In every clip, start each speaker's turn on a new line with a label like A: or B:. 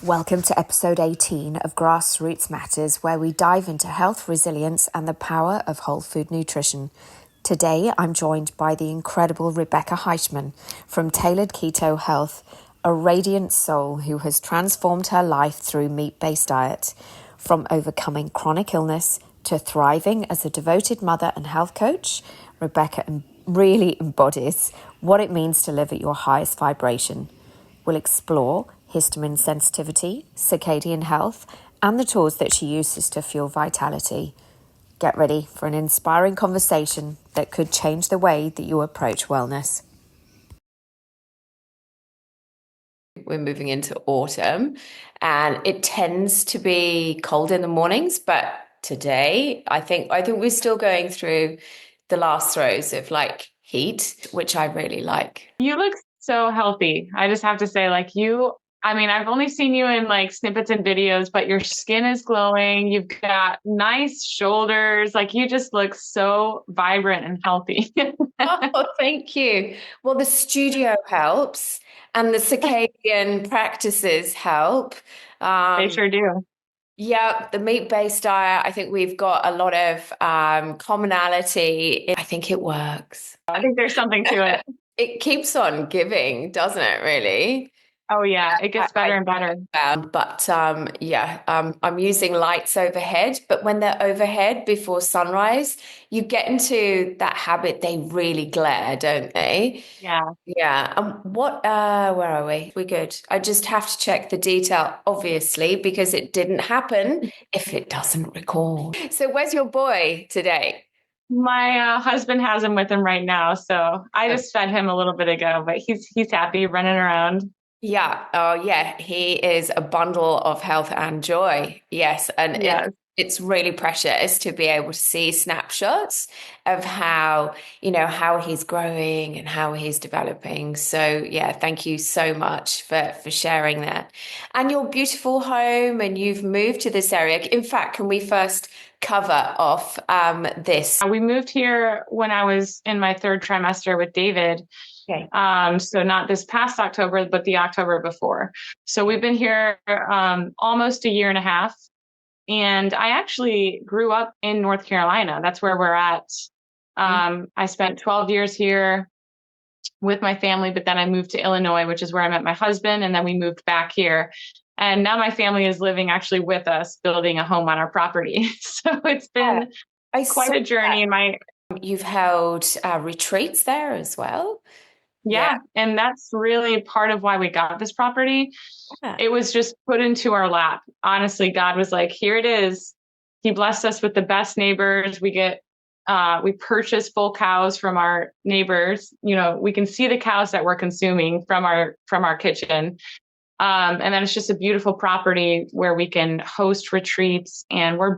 A: Welcome to episode 18 of Grassroots Matters, where we dive into health, resilience, and the power of whole food nutrition. Today, I'm joined by the incredible Rebekah Heishman from Tailored Keto Health, a radiant soul who has transformed her life through meat-based diet. From overcoming chronic illness to thriving as a devoted mother and health coach, Rebekah really embodies what it means to live at your highest vibration. We'll explore histamine sensitivity, circadian health, and the tools that she uses to fuel vitality. Get ready for an inspiring conversation that could change the way that you approach wellness. We're moving into autumn and it tends to be cold in the mornings, but today I think we're still going through the last throes of heat, which I really like.
B: You look so healthy. I just have to say, I've only seen you in snippets and videos, but your skin is glowing. You've got nice shoulders. You just look so vibrant and healthy.
A: Oh, thank you. Well, the studio helps and the circadian practices help.
B: They sure do.
A: Yeah, the meat-based diet, I think we've got a lot of commonality. I think it works.
B: I think there's something to it.
A: It keeps on giving, doesn't it, really?
B: Oh, yeah. It gets better and better.
A: I'm using lights overhead, but when they're overhead before sunrise, you get into that habit. They really glare, don't they?
B: Yeah.
A: Yeah. Where are we? We're good. I just have to check the detail, obviously, because it didn't happen if it doesn't recall. So where's your boy today?
B: My husband has him with him right now, so I just fed him a little bit ago, but he's happy running around.
A: Yeah. Oh, yeah. He is a bundle of health and joy. Yes. And
B: Yes.
A: it's really precious to be able to see snapshots of how he's growing and how he's developing. So, yeah, thank you so much for sharing that. And your beautiful home, and you've moved to this area. In fact, can we first cover off this?
B: We moved here when I was in my third trimester with David.
A: Okay.
B: So not this past October, but the October before. So we've been here almost a year and a half. And I actually grew up in North Carolina. That's where we're at. I spent 12 years here with my family, but then I moved to Illinois, which is where I met my husband. And then we moved back here. And now my family is living actually with us, building a home on our property. So it's been quite a journey.
A: You've held retreats there as well.
B: Yeah. And that's really part of why we got this property.
A: Yeah.
B: It was just put into our lap. Honestly, God was like, here it is. He blessed us with the best neighbors. We purchase full cows from our neighbors. We can see the cows that we're consuming from our kitchen. And then it's just a beautiful property where we can host retreats, and we're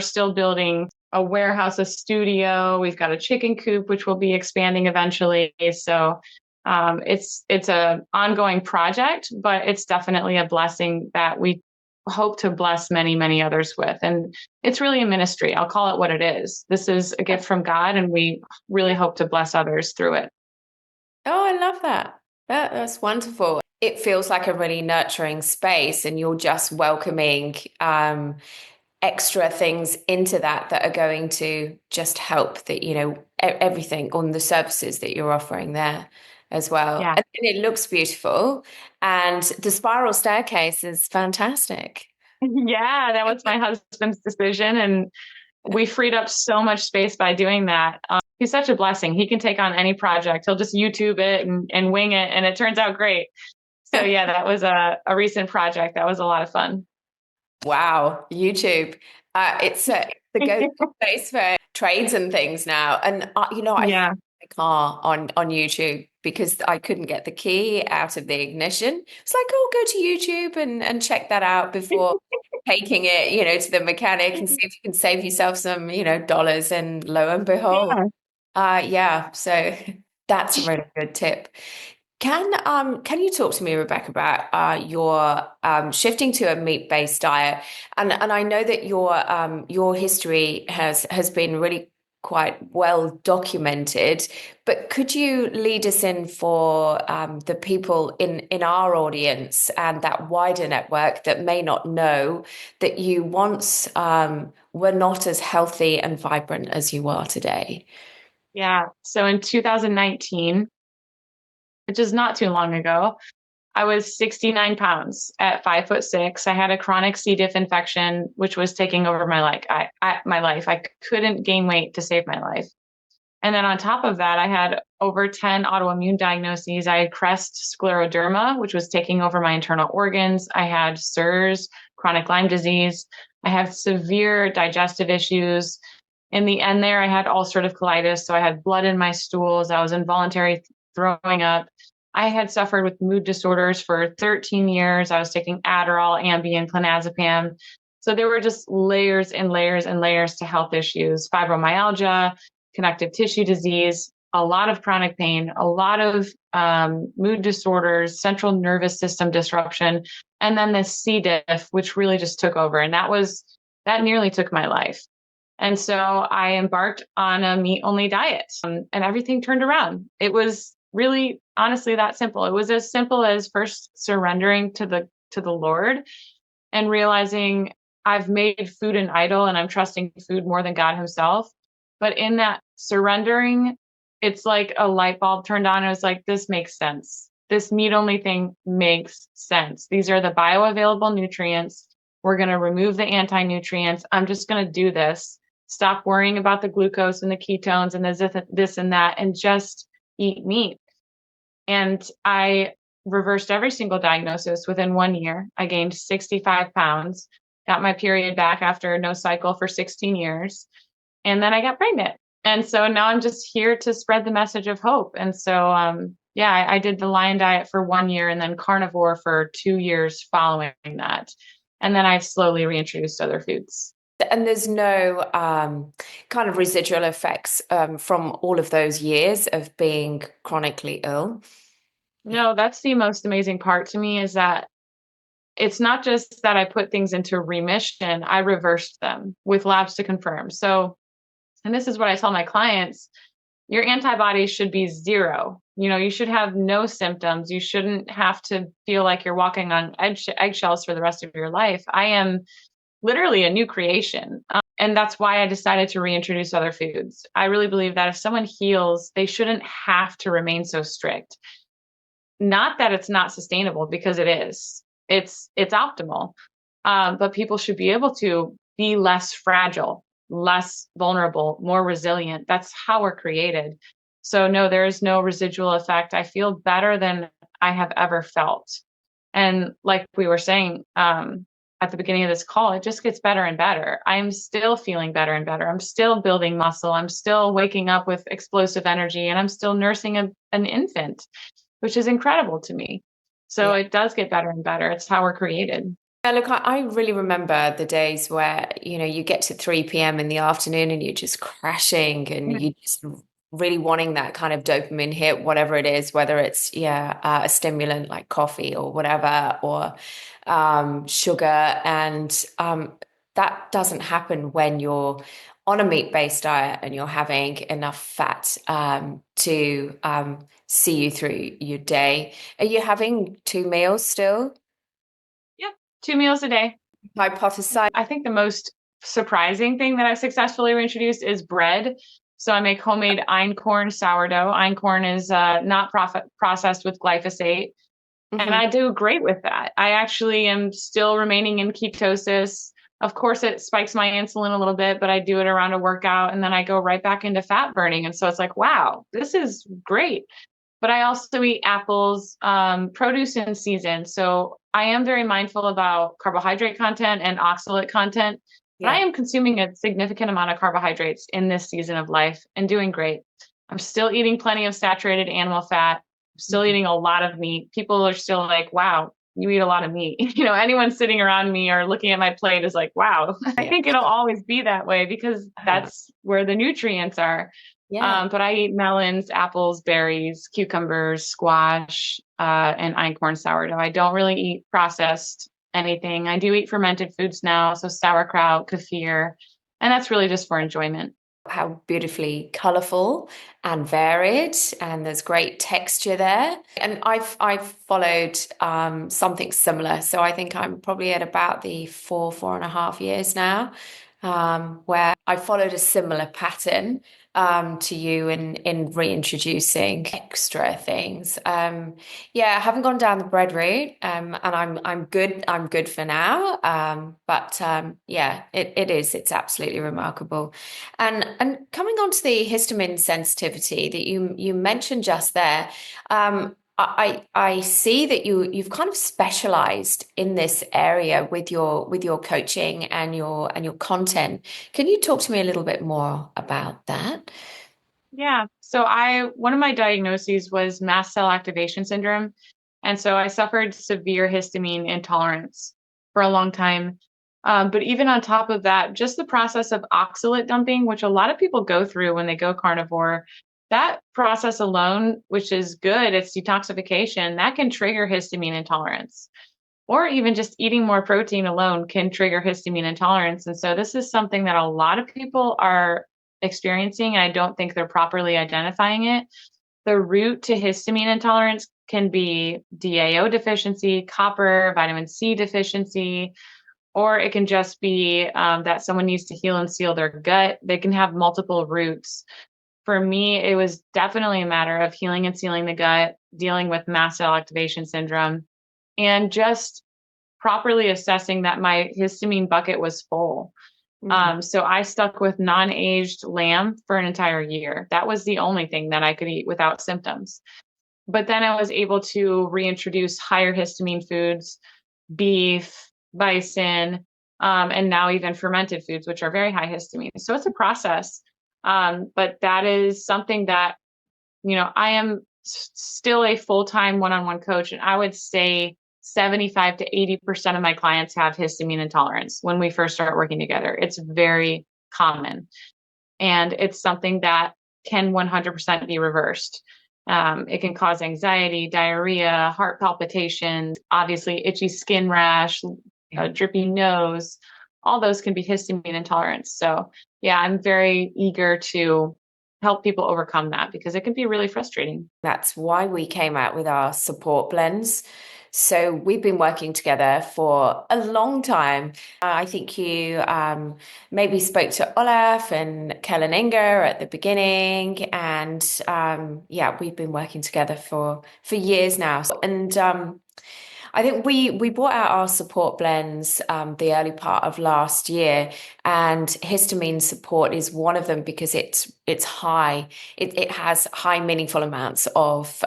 B: still building a warehouse, a studio. We've got a chicken coop, which we'll be expanding eventually. So it's an ongoing project, but it's definitely a blessing that we hope to bless many, many others with. And it's really a ministry. I'll call it what it is. This is a gift from God, and we really hope to bless others through it.
A: Oh, I love that. That's wonderful. It feels like a really nurturing space, and you're just welcoming extra things into that are going to just help everything on the services that you're offering there as well.
B: Yeah.
A: And it looks beautiful, and the spiral staircase is fantastic.
B: Yeah, that was my husband's decision, and we freed up so much space by doing that. He's such a blessing. He can take on any project. He'll just YouTube it and wing it, and it turns out great. So yeah, that was a recent project. That was a lot of fun.
A: Wow, YouTube. It's the go-to place for trades and things now. And I
B: Yeah.
A: my car on YouTube because I couldn't get the key out of the ignition. It's like, oh, go to YouTube and check that out before taking it, to the mechanic, and see if you can save yourself some, dollars. And lo and behold, so that's a really good tip. Can you talk to me, Rebekah, about your shifting to a meat-based diet? And I know that your history has been really quite well documented. But could you lead us in for the people in our audience and that wider network that may not know that you once were not as healthy and vibrant as you are today?
B: Yeah. So in 2019, which is not too long ago, I was 69 pounds at 5'6". I had a chronic C. diff infection, which was taking over my life. My life. I couldn't gain weight to save my life. And then on top of that, I had over 10 autoimmune diagnoses. I had crest scleroderma, which was taking over my internal organs. I had SIRS, chronic Lyme disease. I have severe digestive issues. In the end there, I had ulcerative colitis. So I had blood in my stools. I was involuntary throwing up. I had suffered with mood disorders for 13 years. I was taking Adderall, Ambien, clonazepam. So there were just layers and layers and layers to health issues, fibromyalgia, connective tissue disease, a lot of chronic pain, a lot of mood disorders, central nervous system disruption, and then this C. diff, which really just took over. And that nearly took my life. And so I embarked on a meat only diet, and everything turned around. It was really honestly that simple. It was as simple as first surrendering to the Lord and realizing I've made food an idol and I'm trusting food more than God himself. But in that surrendering, it's like a light bulb turned on. It was like, this makes sense. This meat only thing makes sense. These are the bioavailable nutrients. We're going to remove the anti-nutrients. I'm just going to do this. Stop worrying about the glucose and the ketones and this and that, and just eat meat. And I reversed every single diagnosis within 1 year. I gained 65 pounds, got my period back after no cycle for 16 years. And then I got pregnant. And so now I'm just here to spread the message of hope. And so, I did the lion diet for 1 year and then carnivore for 2 years following that. And then I've slowly reintroduced other foods.
A: And there's no kind of residual effects from all of those years of being chronically ill.
B: No, that's the most amazing part to me is that it's not just that I put things into remission, I reversed them with labs to confirm. So, and this is what I tell my clients, your antibodies should be zero. You should have no symptoms. You shouldn't have to feel like you're walking on eggshells for the rest of your life. I am literally a new creation. And that's why I decided to reintroduce other foods. I really believe that if someone heals, they shouldn't have to remain so strict. Not that it's not sustainable, because it is. It's optimal. But people should be able to be less fragile, less vulnerable, more resilient. That's how we're created. So no, there is no residual effect. I feel better than I have ever felt. And like we were saying at the beginning of this call, it just gets better and better. I'm still feeling better and better. I'm still building muscle. I'm still waking up with explosive energy, and I'm still nursing an infant, which is incredible to me. So It does get better and better. It's how we're created.
A: Yeah, look, I really remember the days where, you get to 3 p.m. in the afternoon and you're just crashing and you just really wanting that kind of dopamine hit, whatever it is, whether it's, a stimulant like coffee or whatever, or sugar. And that doesn't happen when you're on a meat-based diet and you're having enough fat to see you through your day. Are you having 2 meals still?
B: Yep. 2 meals a day.
A: Hypothesize.
B: I think the most surprising thing that I've successfully reintroduced is bread. So I make homemade einkorn sourdough. Einkorn is not processed with glyphosate. And I do great with that. I actually am still remaining in ketosis. Of course, it spikes my insulin a little bit, but I do it around a workout and then I go right back into fat burning. And so it's like, wow, this is great. But I also eat apples, produce in season. So I am very mindful about carbohydrate content and oxalate content. But I am consuming a significant amount of carbohydrates in this season of life and doing great. I'm still eating plenty of saturated animal fat. I'm still eating a lot of meat. People are still like, wow, you eat a lot of meat. Anyone sitting around me or looking at my plate is like, wow. I think it'll always be that way because that's where the nutrients are.
A: Yeah.
B: But I eat melons, apples, berries, cucumbers, squash, and einkorn sourdough. I don't really eat processed anything. I do eat fermented foods now, so sauerkraut, kefir, and that's really just for enjoyment.
A: How beautifully colourful and varied, and there's great texture there. And I've followed something similar, so I think I'm probably at about the 4.5 years now, where I followed a similar pattern to you in reintroducing extra things. Yeah, I haven't gone down the bread route, and I'm good. I'm good for now. But yeah, it's absolutely remarkable. And coming on to the histamine sensitivity that you mentioned just there, I see that you've kind of specialized in this area with your coaching and your content. Can you talk to me a little bit more about that?
B: Yeah. So one of my diagnoses was mast cell activation syndrome. And so I suffered severe histamine intolerance for a long time. But even on top of that, just the process of oxalate dumping, which a lot of people go through when they go carnivore, that process alone, which is good, it's detoxification, that can trigger histamine intolerance. Or even just eating more protein alone can trigger histamine intolerance. And so this is something that a lot of people are experiencing. And I don't think they're properly identifying it. The root to histamine intolerance can be DAO deficiency, copper, vitamin C deficiency, or it can just be that someone needs to heal and seal their gut. They can have multiple roots. For me, it was definitely a matter of healing and sealing the gut, dealing with mast cell activation syndrome, and just properly assessing that my histamine bucket was full. So I stuck with non-aged lamb for an entire year. That was the only thing that I could eat without symptoms. But then I was able to reintroduce higher histamine foods, beef, bison, and now even fermented foods, which are very high histamine. So it's a process. But that is something that, I am still a full-time one-on-one coach, and I would say 75 to 80% of my clients have histamine intolerance when we first start working together. It's very common, and it's something that can 100% be reversed. It can cause anxiety, diarrhea, heart palpitations, obviously itchy skin rash, drippy nose. All those can be histamine intolerance. So yeah, I'm very eager to help people overcome that because it can be really frustrating.
A: That's why we came out with our support blends. So we've been working together for a long time. I think you maybe spoke to Olaf and Kellen Inger at the beginning, and yeah, we've been working together for years now. And I think we brought out our support blends the early part of last year, and histamine support is one of them because it's high. It has high meaningful amounts of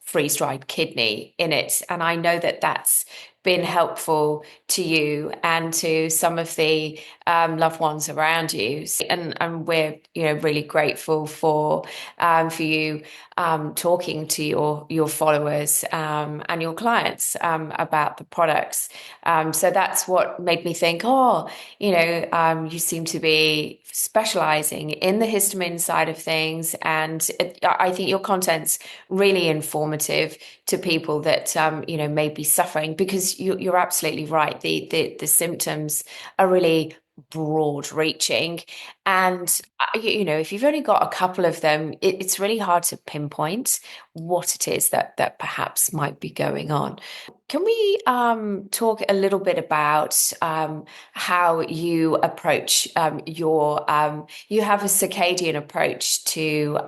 A: freeze-dried kidney in it, and I know that that's been helpful to you and to some of the loved ones around you. And we're really grateful for you talking to your followers and your clients about the products. So that's what made me think, oh, you seem to be specializing in the histamine side of things, and I think your content's really informative to people that may be suffering, because you're absolutely right. The symptoms are really broad reaching, and if you've only got a couple of them, it's really hard to pinpoint what it is that perhaps might be going on. Can we talk a little bit about how you approach you have a circadian approach to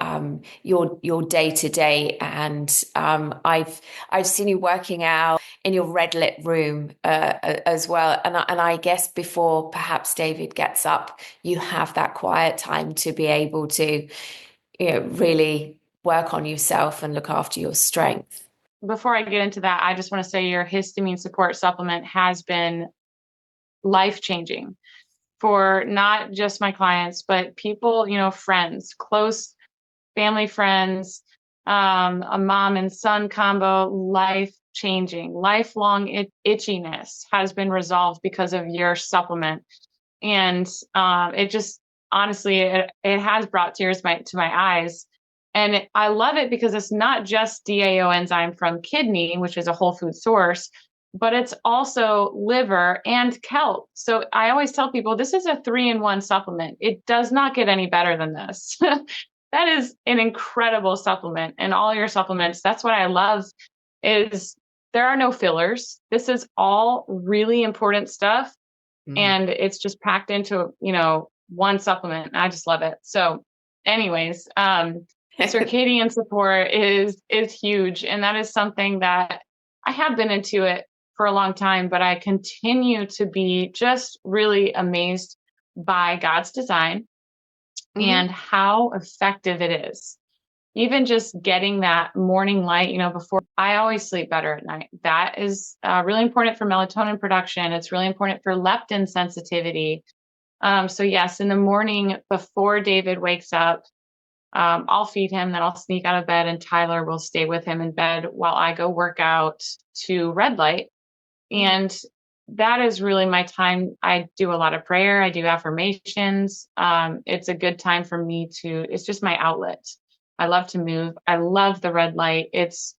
A: your day to day, and I've seen you working out in your red lit room as well, and I guess before perhaps David gets up, you have that quiet time to be able to really work on yourself and look after your strength.
B: Before I get into that, I just want to say your histamine support supplement has been life changing for not just my clients, but people, friends, close family friends, a mom and son combo, life changing, lifelong itchiness has been resolved because of your supplement. And it just honestly, it has brought tears to my eyes. And I love it because it's not just DAO enzyme from kidney, which is a whole food source, but it's also liver and kelp. So I always tell people this is a 3-in-1 supplement. It does not get any better than this. That is an incredible supplement. And all your supplements, that's what I love is there are no fillers. This is all really important stuff.
A: Mm.
B: And it's just packed into, one supplement. I just love it. So anyways, circadian support is huge. And that is something that I have been into it for a long time, but I continue to be just really amazed by God's design
A: Mhm.
B: and how effective it is. Even just getting that morning light, before I always sleep better at night. That is really important for melatonin production. It's really important for leptin sensitivity. So yes, in the morning before David wakes up, I'll feed him, then I'll sneak out of bed and Tyler will stay with him in bed while I go work out to red light.
A: Mm.
B: And that is really my time. I do a lot of prayer. I do affirmations. It's a good time for me it's just my outlet. I love to move. I love the red light. It's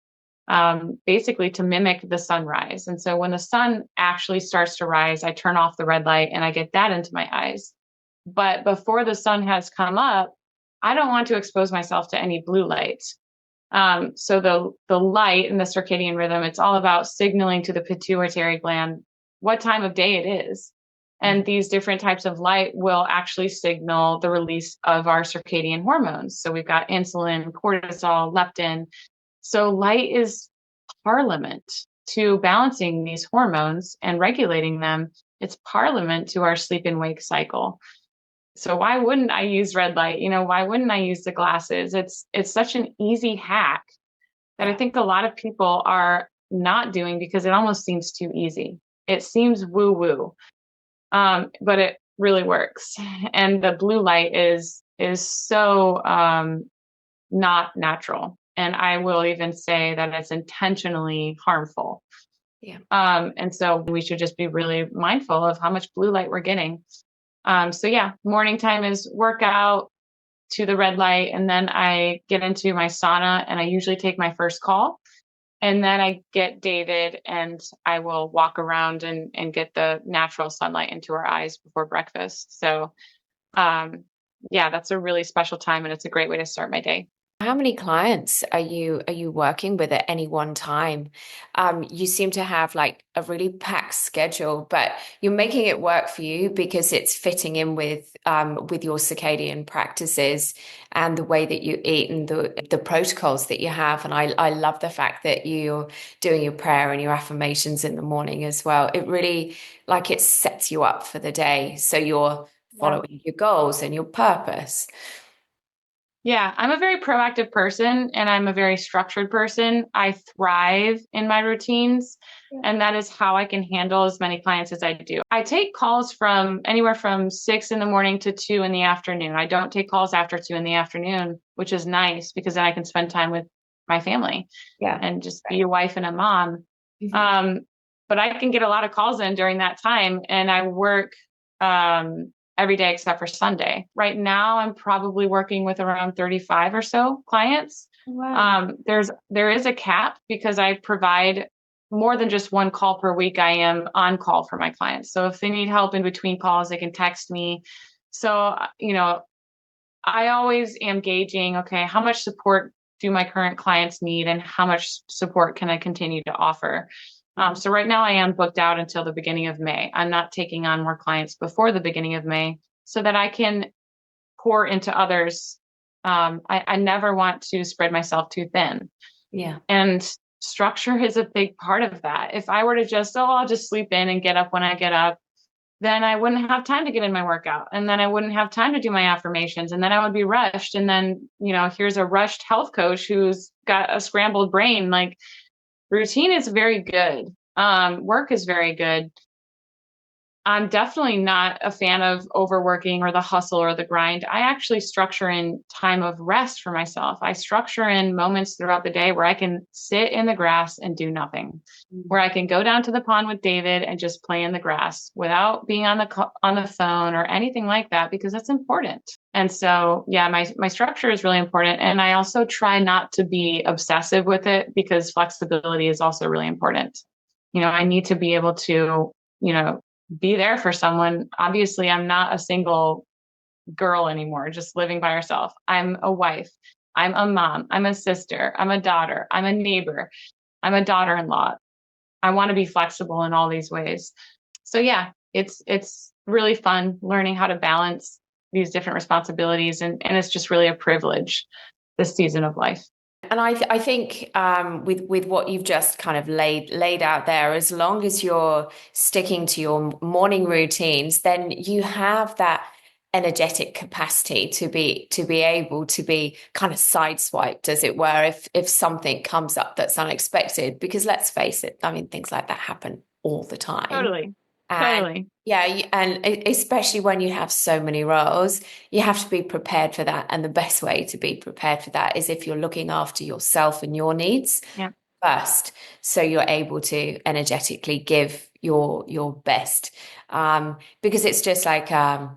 B: basically to mimic the sunrise. And so when the sun actually starts to rise, I turn off the red light and I get that into my eyes. But before the sun has come up, I don't want to expose myself to any blue light. So the light and the circadian rhythm, it's all about signaling to the pituitary gland what time of day it is. And these different types of light will actually signal the release of our circadian hormones. So we've got insulin, cortisol, leptin. So light is parliament to balancing these hormones and regulating them. It's parliament to our sleep and wake cycle. So why wouldn't I use red light? Why wouldn't I use the glasses? It's such an easy hack that I
A: Yeah.
B: think a lot of people are not doing because it almost seems too easy. It seems woo woo, but it really works. And the blue light is so not natural, and I will even say that it's intentionally harmful.
A: Yeah.
B: And so we should just be really mindful of how much blue light we're getting. So yeah, morning time is workout to the red light, and then I get into my sauna, and I usually take my first call. And then I get David and I will walk around and get the natural sunlight into our eyes before breakfast. So, um, yeah, that's a really special time and it's a great way to start my day.
A: How many clients are you working with at any one time? You seem to have like a really packed schedule, but you're making it work for you because it's fitting in with your circadian practices and the way that you eat and the protocols that you have. And I love the fact that you're doing your prayer and your affirmations in the morning as well. It really like it sets you up for the day, so you're
B: Yeah.
A: following your goals and your purpose.
B: Yeah, I'm a very proactive person and I'm a very structured person. I thrive in my routines, and that is how I can handle as many clients as I do. I take calls from anywhere from 6 in the morning to 2 in the afternoon. I don't take calls after 2 in the afternoon, which is nice because then I can spend time with my family
A: Yeah.
B: and just be a wife and a mom.
A: Mhm.
B: Um, but I can get a lot of calls in during that time, and I work every day except for Sunday. Right now, I'm probably working with around 35 or so clients.
A: Wow.
B: There is a cap because I provide more than just one call per week. I am on call for my clients. So if they need help in between calls, they can text me. So, I always am gauging, okay, how much support do my current clients need and how much support can I continue to offer? So right now I am booked out until the beginning of May. I'm not taking on more clients before the beginning of May so that I can pour into others. I never want to spread myself too thin.
A: Yeah.
B: And structure is a big part of that. If I were to I'll just sleep in and get up when I get up, then I wouldn't have time to get in my workout. And then I wouldn't have time to do my affirmations. And then I would be rushed. And then, here's a rushed health coach who's got a scrambled brain. Like routine is very good. Work is very good. I'm definitely not a fan of overworking or the hustle or the grind. I actually structure in time of rest for myself. I structure in moments throughout the day where I can sit in the grass and do nothing, where I can go down to the pond with David and just play in the grass without being on the phone or anything like that, because that's important. And so, yeah, my structure is really important. And I also try not to be obsessive with it because flexibility is also really important. I need to be able to, be there for someone. Obviously, I'm not a single girl anymore, just living by herself. I'm a wife. I'm a mom. I'm a sister. I'm a daughter. I'm a neighbor. I'm a daughter-in-law. I want to be flexible in all these ways. So yeah, it's really fun learning how to balance these different responsibilities, and it's just really a privilege this season of life.
A: And I think with what you've just kind of laid out there, as long as you're sticking to your morning routines, then you have that energetic capacity to be able to be kind of sideswiped, as it were, if something comes up that's unexpected. Because let's face it, I mean, things like that happen all the time.
B: Totally.
A: And
B: Totally.
A: yeah, and especially when you have so many roles, you have to be prepared for that. And the best way to be prepared for that is if you're looking after yourself and your needs
B: Yeah.
A: first, so you're able to energetically give your best. Because it's just like a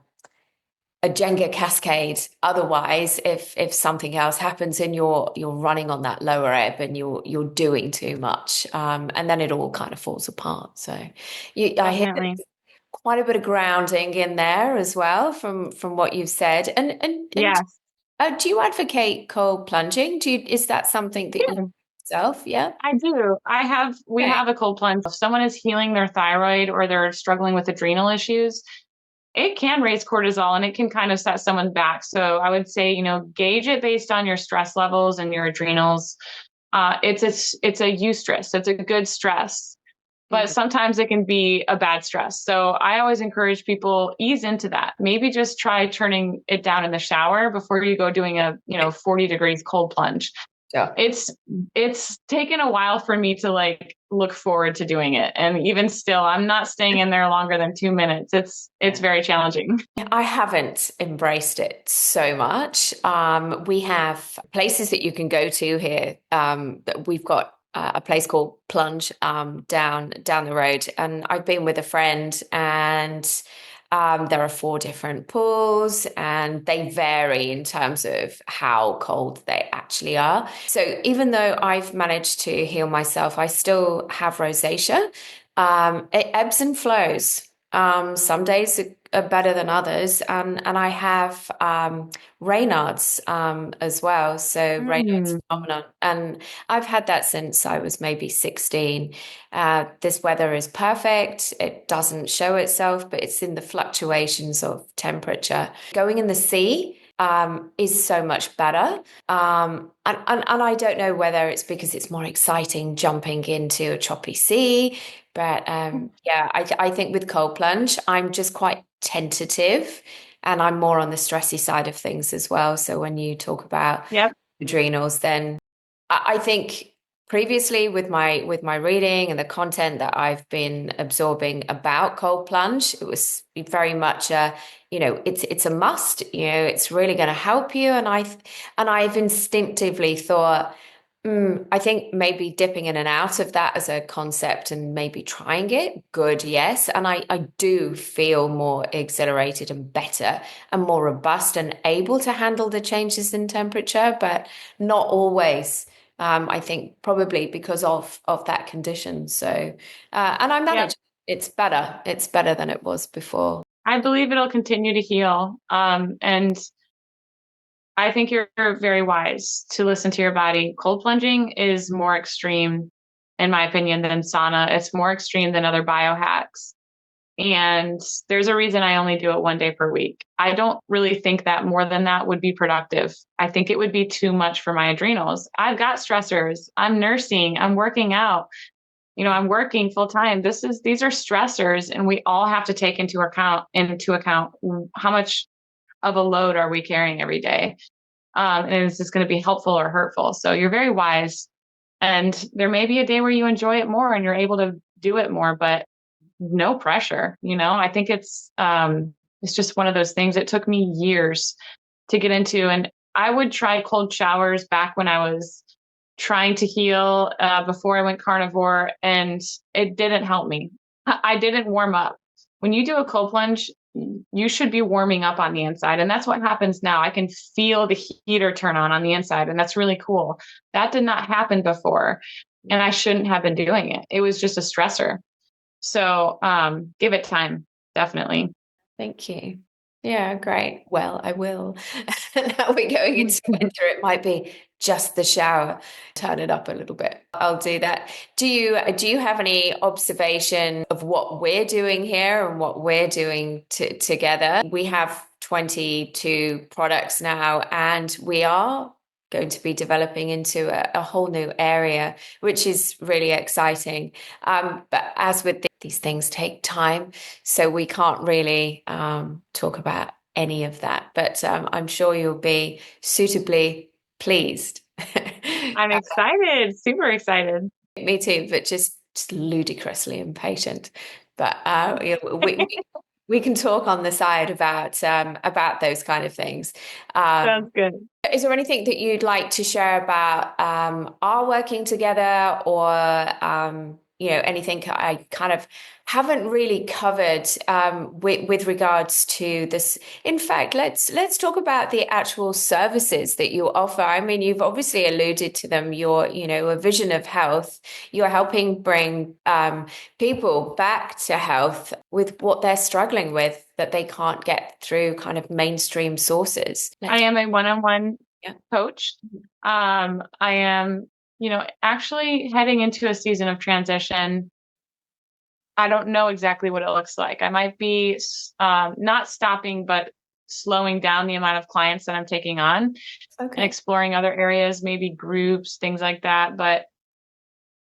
A: Jenga cascade. Otherwise, if something else happens and you're running on that lower ebb and you're doing too much, and then it all kind of falls apart. So I hear
B: Definitely.
A: quite a bit of grounding in there as well from what you've said. And
B: Yes.
A: do you advocate cold plunging? Is that something that you
B: Yeah,
A: yourself? Yeah.
B: I do. We
A: Okay.
B: have a cold plunge. If someone is healing their thyroid or they're struggling with adrenal issues, it can raise cortisol and it can kind of set someone back. So I would say, gauge it based on your stress levels and your adrenals. It's a eustress. It's a good stress, but
A: Mhm.
B: sometimes it can be a bad stress. So I always encourage people ease into that. Maybe just try turning it down in the shower before you go doing a, 40 degrees cold plunge.
A: Yeah.
B: It's taken a while for me to like look forward to doing it, and even still I'm not staying in there longer than 2 minutes. It's very challenging.
A: I haven't embraced it so much. We have places that you can go to here. We've got a place called Plunge down the road, and I've been with a friend, and there are four different pools, and they vary in terms of how cold they actually are. So even though I've managed to heal myself, I still have rosacea. It ebbs and flows. Some days are better than others, and I have Raynaud's as well. So Raynaud's
B: Mm.
A: phenomenon, and I've had that since I was maybe 16. This weather is perfect. It doesn't show itself, but it's in the fluctuations of temperature. Going in the sea is so much better. And I don't know whether it's because it's more exciting jumping into a choppy sea, but yeah, I think with cold plunge, I'm just quite tentative, and I'm more on the stressy side of things as well. So when you talk about
B: Yep.
A: adrenals, then I think previously with my reading and the content that I've been absorbing about cold plunge, it was very much it's a must. It's really going to help you, and I've instinctively thought. I think maybe dipping in and out of that as a concept and maybe trying it, good, yes. And I do feel more exhilarated and better and more robust and able to handle the changes in temperature, but not always. I think probably because of that condition. So, and I
B: Yep.
A: manage. It's better. It's better than it was before.
B: I believe it'll continue to heal. And I think you're very wise to listen to your body. Cold plunging is more extreme, in my opinion, than sauna. It's more extreme than other biohacks. And there's a reason I only do it 1 day per week. I don't really think that more than that would be productive. I think it would be too much for my adrenals. I've got stressors. I'm nursing. I'm working out. I'm working full time. These are stressors, and we all have to take into account how much of a load are we carrying every day. And is this going to be helpful or hurtful? So you're very wise. And there may be a day where you enjoy it more and you're able to do it more, but no pressure. I think it's just one of those things. It took me years to get into, and I would try cold showers back when I was trying to heal before I went carnivore, and it didn't help me. I didn't warm up. When you do a cold plunge, you should be warming up on the inside. And that's what happens now. I can feel the heater turn on the inside, and that's really cool. That did not happen before. and I shouldn't have been doing it. It was just a stressor. So give it time, definitely.
A: Thank you. Yeah, great. Well, I will. Now we're going into winter. It might be just the shower. Turn it up a little bit. I'll do that. Do you have any observation of what we're doing here and what we're doing together? We have 22 products now, and we are going to be developing into a whole new area, which is really exciting. But as with these things take time, so we can't really talk about any of that. But I'm sure you'll be suitably pleased.
B: I'm excited, super excited.
A: Me too, but just ludicrously impatient. But we can talk on the side about those kind of things.
B: Sounds good.
A: Is there anything that you'd like to share about our working together, or anything I kind of haven't really covered with regards to this? In fact, let's talk about the actual services that you offer. I mean, you've obviously alluded to them. You're, a vision of health. You're helping bring people back to health with what they're struggling with that they can't get through kind of mainstream sources.
B: I am a one-on-one coach. I am, actually heading into a season of transition. I don't know exactly what it looks like. I might be not stopping, but slowing down the amount of clients that I'm taking on and exploring other areas, maybe groups, things like that. But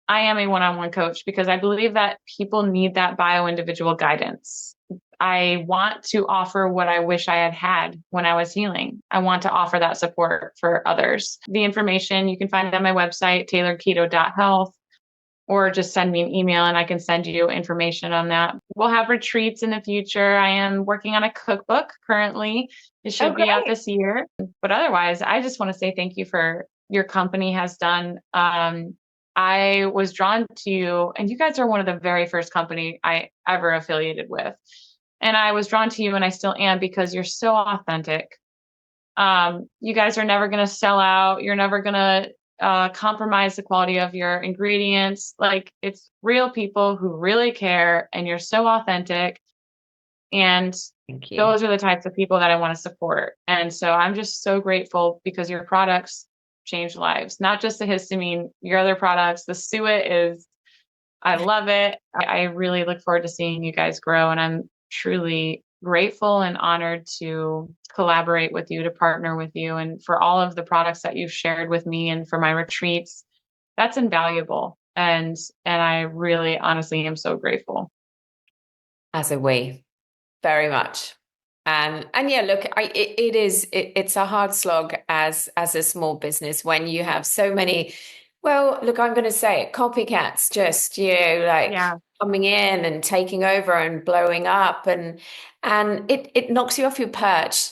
B: I am a one-on-one coach because I believe that people need that bio-individual guidance. I want to offer what I wish I had had when I was healing. I want to offer that support for others. The information you can find on my website, tailoredketo.health, or just send me an email and I can send you information on that. We'll have retreats in the future. I am working on a cookbook currently. It should be out this year. But otherwise, I just want to say thank you for your company has done. I was drawn to you, and you guys are one of the very first company I ever affiliated with. And I was drawn to you, and I still am, because you're so authentic. You guys are never going to sell out. You're never going to compromise the quality of your ingredients. Like, it's real people who really care, and you're so authentic. And those are the types of people that I want to support. And so I'm just so grateful because your products change lives, not just the histamine, your other products. The suet is, I love it. I really look forward to seeing you guys grow. And I'm truly grateful and honored to collaborate with you, to partner with you, and for all of the products that you've shared with me and for my retreats. That's invaluable. And I really honestly am so grateful.
A: As a way, very much. And yeah, look, it's a hard slog as a small business when you have so many, well, look, I'm going to say it, copycats just, coming in and taking over and blowing up, and it knocks you off your perch,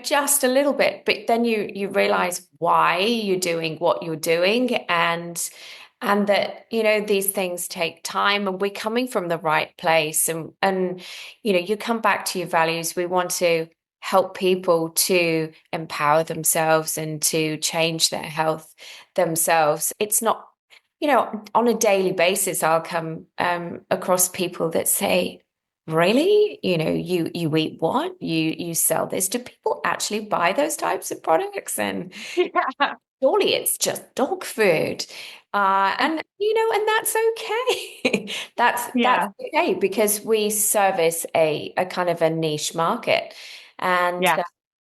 A: just a little bit. But then you realize why you're doing what you're doing, and that, these things take time, and we're coming from the right place. And you come back to your values. We want to help people to empower themselves and to change their health themselves. It's not, on a daily basis, I'll come across people that say, really, you eat what? You sell this? Do people actually buy those types of products? And surely it's just dog food. And that's okay. That's okay, because we service a kind of a niche market. And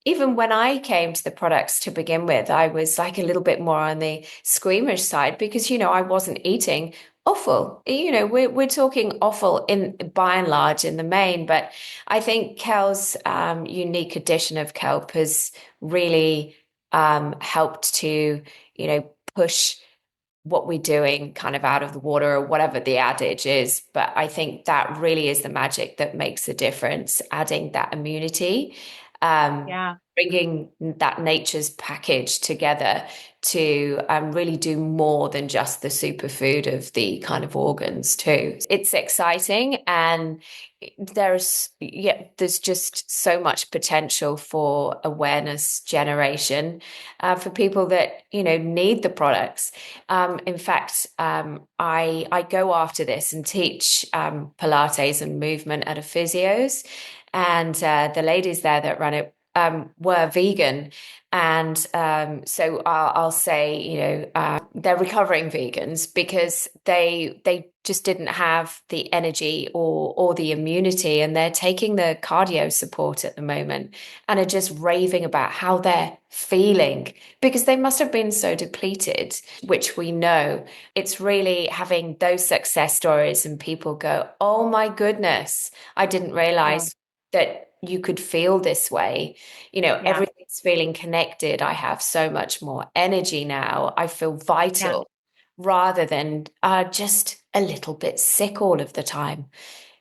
A: even when I came to the products to begin with, I was like a little bit more on the squeamish side because, I wasn't eating offal. We're talking offal in by and large in the main, but I think Kel's unique addition of kelp has really helped to, push what we're doing kind of out of the water, or whatever the adage is. But I think that really is the magic that makes a difference, adding that immunity
B: Yeah.
A: Bringing that nature's package together to really do more than just the superfood of the kind of organs too. It's exciting, and there's just so much potential for awareness generation for people that need the products. In fact, I go after this and teach Pilates and movement at a physio's, and the ladies there that run it were vegan. And so I'll say, they're recovering vegans because they just didn't have the energy or the immunity, and they're taking the cardio support at the moment and are just raving about how they're feeling because they must have been so depleted, which we know. It's really having those success stories and people go, oh my goodness, I didn't
B: Yeah.
A: realize that you could feel this way.
B: Yeah.
A: Everything's feeling connected. I have so much more energy now. I feel
B: Yeah.
A: vital rather than just a little bit sick all of the time.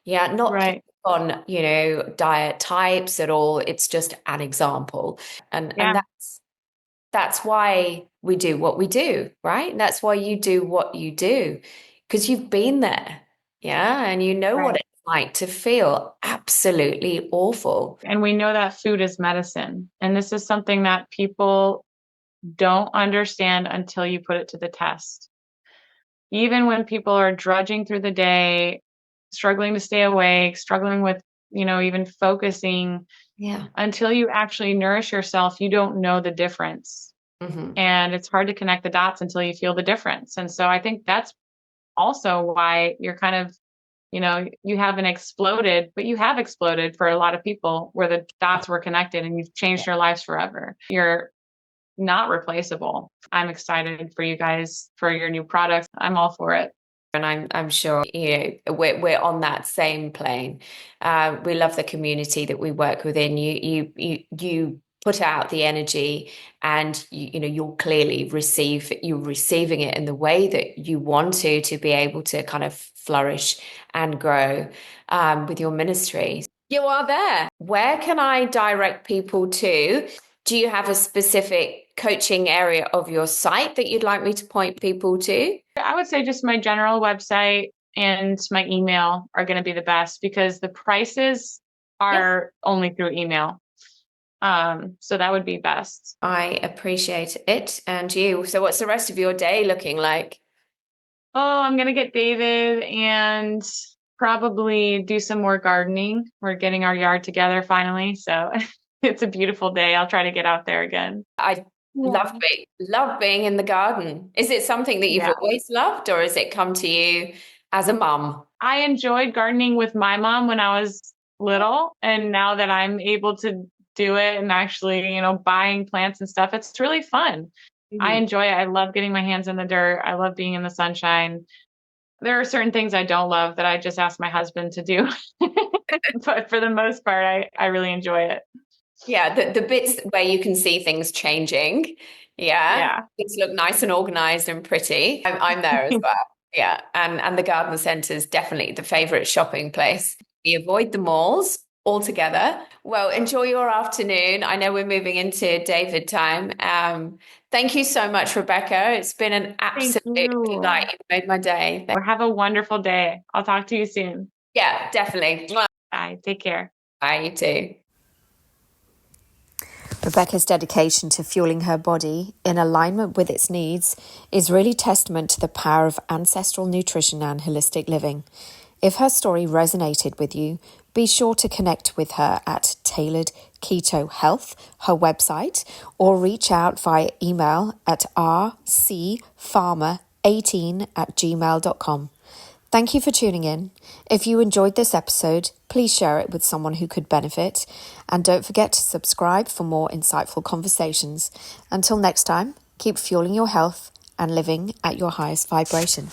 A: Yeah, not
B: Right.
A: on, diet types at all. It's just an example. And
B: Yeah.
A: that's why we do what we do, right? That's why you do what you do, because you've been there. Yeah, and you know what
B: Right.
A: it's like to feel absolutely awful.
B: And we know that food is medicine. And this is something that people don't understand until you put it to the test. Even when people are drudging through the day, struggling to stay awake, struggling with, even focusing,
A: Yeah.
B: until you actually nourish yourself, you don't know the difference.
A: Hmm.
B: And it's hard to connect the dots until you feel the difference. And so I think that's also why you're kind of, you haven't exploded, but you have exploded for a lot of people where the dots were connected and you've changed your lives forever. You're not replaceable. I'm excited for you guys for your new products. I'm all for it.
A: And I'm sure we're on that same plane. We love the community that we work within. You put out the energy, and you'll clearly you're receiving it in the way that you want to be able to kind of flourish and grow with your ministry. You are there. Where can I direct people to? Do you have a specific coaching area of your site that you'd like me to point people to?
B: I would say just my general website and my email are going to be the best because the prices
A: Yeah.
B: are only through email. So that would be best.
A: I appreciate it. And you. So what's the rest of your day looking like?
B: Oh, I'm going to get David and probably do some more gardening. We're getting our yard together finally. So it's a beautiful day. I'll try to get out there again.
A: I
B: Yeah.
A: love being in the garden. Is it something that you've
B: Yeah.
A: always loved, or has it come to you as a mum?
B: I enjoyed gardening with my mom when I was little. And now that I'm able to do it and actually, buying plants and stuff, it's really fun. I
A: Mhm.
B: enjoy it. I love getting my hands in the dirt. I love being in the sunshine. There are certain things I don't love that I just ask my husband to do. But for the most part, I really enjoy it.
A: Yeah, the bits where you can see things changing. Yeah,
B: Yeah.
A: things look nice and organized and pretty. I'm there as well. Yeah, and the garden centre is definitely the favorite shopping place. We avoid the malls altogether. Well, enjoy your afternoon. I know we're moving into David time. Thank you so much, Rebekah. It's been an
B: Thank
A: absolute
B: you.
A: delight. You've made my day.
B: Have a wonderful day. I'll talk to you soon.
A: Yeah, definitely.
B: Bye. Take care.
A: Bye, you too.
C: Rebekah's dedication to fueling her body in alignment with its needs is really testament to the power of ancestral nutrition and holistic living. If her story resonated with you, be sure to connect with her at Tailored Keto Health, her website, or reach out via email at rcfarmer18@gmail.com. Thank you for tuning in. If you enjoyed this episode, please share it with someone who could benefit. And don't forget to subscribe for more insightful conversations. Until next time, keep fueling your health and living at your highest vibration.